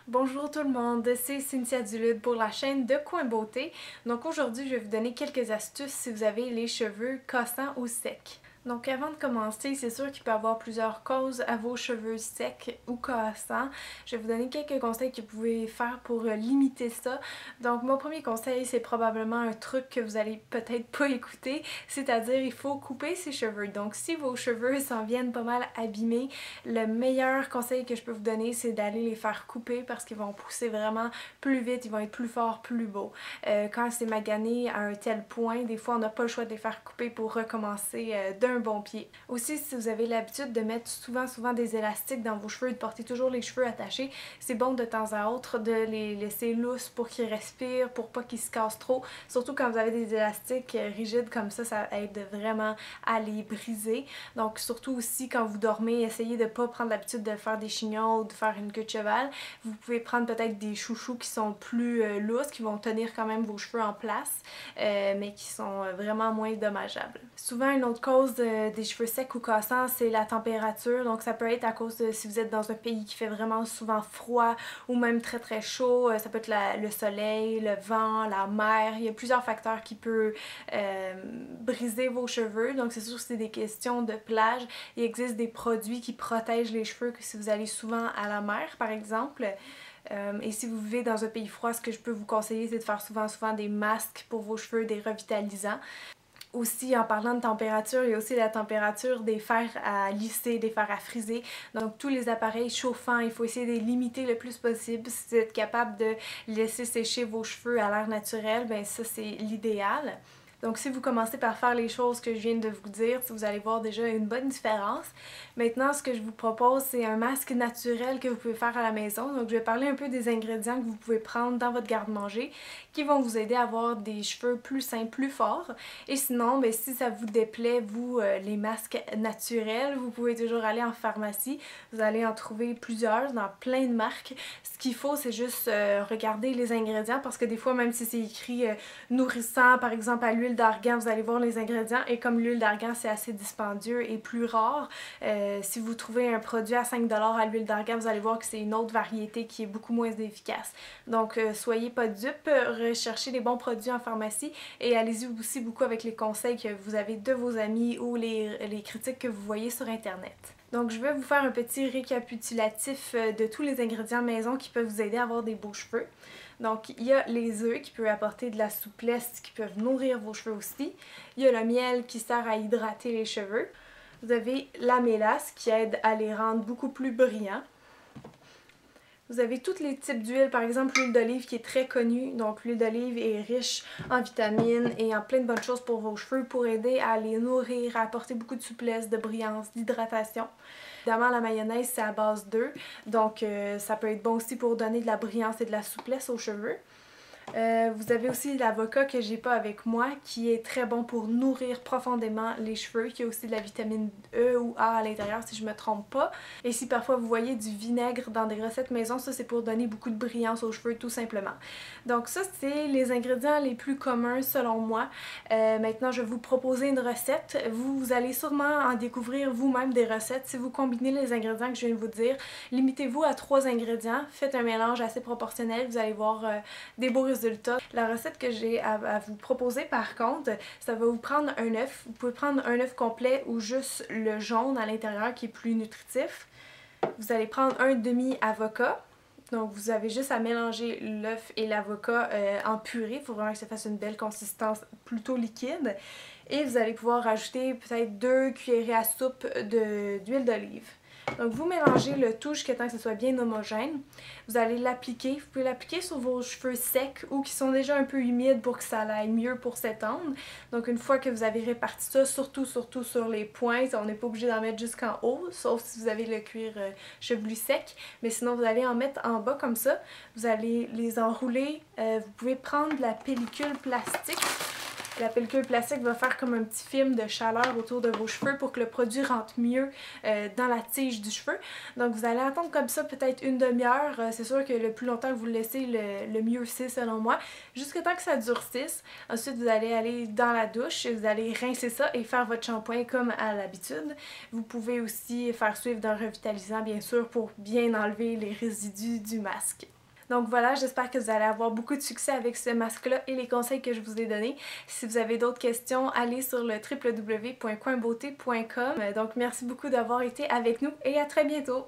Bonjour tout le monde, c'est Cynthia Dulude pour la chaîne de Coin Beauté. Donc aujourd'hui, je vais vous donner quelques astuces si vous avez les cheveux cassants ou secs. Donc avant de commencer, c'est sûr qu'il peut y avoir plusieurs causes à vos cheveux secs ou cassants. Je vais vous donner quelques conseils que vous pouvez faire pour limiter ça. Donc mon premier conseil, c'est probablement un truc que vous allez peut-être pas écouter, c'est-à-dire il faut couper ses cheveux. Donc si vos cheveux s'en viennent pas mal abîmés, le meilleur conseil que je peux vous donner, c'est d'aller les faire couper parce qu'ils vont pousser vraiment plus vite, ils vont être plus forts, plus beaux. Quand c'est magané à un tel point, des fois on n'a pas le choix de les faire couper pour recommencer d'un bon pied. Aussi, si vous avez l'habitude de mettre souvent des élastiques dans vos cheveux et de porter toujours les cheveux attachés, c'est bon de temps à autre de les laisser lousses pour qu'ils respirent, pour pas qu'ils se cassent trop. Surtout quand vous avez des élastiques rigides comme ça aide vraiment à les briser. Donc surtout aussi quand vous dormez, essayez de pas prendre l'habitude de faire des chignons ou de faire une queue de cheval. Vous pouvez prendre peut-être des chouchous qui sont plus lousses, qui vont tenir quand même vos cheveux en place, mais qui sont vraiment moins dommageables. Souvent, une autre cause des cheveux secs ou cassants, c'est la température. Donc ça peut être à cause de si vous êtes dans un pays qui fait vraiment souvent froid ou même très chaud. Ça peut être le soleil, le vent, la mer. Il y a plusieurs facteurs qui peuvent briser vos cheveux. Donc c'est sûr que c'est des questions de plage. Il existe des produits qui protègent les cheveux que si vous allez souvent à la mer, par exemple. Et si vous vivez dans un pays froid, ce que je peux vous conseiller, c'est de faire souvent des masques pour vos cheveux, des revitalisants. Aussi, en parlant de température, il y a aussi la température des fers à lisser, des fers à friser. Donc tous les appareils chauffants, il faut essayer de les limiter le plus possible. Si vous êtes capable de laisser sécher vos cheveux à l'air naturel, ben ça c'est l'idéal. Donc si vous commencez par faire les choses que je viens de vous dire, vous allez voir déjà une bonne différence. Maintenant, ce que je vous propose, c'est un masque naturel que vous pouvez faire à la maison. Donc je vais parler un peu des ingrédients que vous pouvez prendre dans votre garde-manger qui vont vous aider à avoir des cheveux plus sains, plus forts. Et sinon, ben, si ça vous déplaît, vous, les masques naturels, vous pouvez toujours aller en pharmacie. Vous allez en trouver plusieurs dans plein de marques. Ce qu'il faut, c'est juste regarder les ingrédients parce que des fois, même si c'est écrit nourrissant, par exemple à l'huile d'argan, vous allez voir les ingrédients et comme l'huile d'argan c'est assez dispendieux et plus rare, si vous trouvez un produit à 5$ à l'huile d'argan, vous allez voir que c'est une autre variété qui est beaucoup moins efficace. Donc soyez pas dupes, recherchez les bons produits en pharmacie et allez-y aussi beaucoup avec les conseils que vous avez de vos amis ou les critiques que vous voyez sur internet. Donc je vais vous faire un petit récapitulatif de tous les ingrédients maison qui peuvent vous aider à avoir des beaux cheveux. Donc il y a les œufs qui peuvent apporter de la souplesse, qui peuvent nourrir vos cheveux aussi. Il y a le miel qui sert à hydrater les cheveux. Vous avez la mélasse qui aide à les rendre beaucoup plus brillants. Vous avez tous les types d'huile, par exemple l'huile d'olive qui est très connue. Donc l'huile d'olive est riche en vitamines et en plein de bonnes choses pour vos cheveux pour aider à les nourrir, à apporter beaucoup de souplesse, de brillance, d'hydratation. Évidemment, la mayonnaise c'est à base d'œufs, donc ça peut être bon aussi pour donner de la brillance et de la souplesse aux cheveux. Vous avez aussi l'avocat que j'ai pas avec moi qui est très bon pour nourrir profondément les cheveux, qui a aussi de la vitamine E ou A à l'intérieur si je me trompe pas. Et si parfois vous voyez du vinaigre dans des recettes maison, ça c'est pour donner beaucoup de brillance aux cheveux tout simplement. Donc ça c'est les ingrédients les plus communs selon moi. Maintenant je vais vous proposer une recette. Vous allez sûrement en découvrir vous-même des recettes. Si vous combinez les ingrédients que je viens de vous dire, limitez-vous à 3 ingrédients, faites un mélange assez proportionnel, vous allez voir des beaux résultats. La recette que j'ai à vous proposer par contre, ça va vous prendre un œuf. Vous pouvez prendre un œuf complet ou juste le jaune à l'intérieur qui est plus nutritif. Vous allez prendre un demi-avocat. Donc vous avez juste à mélanger l'œuf et l'avocat en purée. Il faut vraiment que ça fasse une belle consistance plutôt liquide. Et vous allez pouvoir rajouter peut-être 2 cuillerées à soupe d'huile d'olive. Donc vous mélangez le tout jusqu'à temps que ce soit bien homogène. Vous allez l'appliquer. Vous pouvez l'appliquer sur vos cheveux secs ou qui sont déjà un peu humides pour que ça aille mieux pour s'étendre. Donc une fois que vous avez réparti ça, surtout sur les pointes, on n'est pas obligé d'en mettre jusqu'en haut, sauf si vous avez le cuir chevelu sec. Mais sinon vous allez en mettre en bas comme ça. Vous allez les enrouler. Vous pouvez prendre de la pellicule plastique. La pellicule plastique va faire comme un petit film de chaleur autour de vos cheveux pour que le produit rentre mieux dans la tige du cheveu. Donc vous allez attendre comme ça peut-être une demi-heure. C'est sûr que le plus longtemps que vous le laissez, le mieux c'est selon moi. Jusqu'à temps que ça durcisse. Ensuite vous allez aller dans la douche et vous allez rincer ça et faire votre shampoing comme à l'habitude. Vous pouvez aussi faire suivre d'un revitalisant bien sûr pour bien enlever les résidus du masque. Donc voilà, j'espère que vous allez avoir beaucoup de succès avec ce masque-là et les conseils que je vous ai donnés. Si vous avez d'autres questions, allez sur le www.coinbeauté.com. Donc merci beaucoup d'avoir été avec nous et à très bientôt!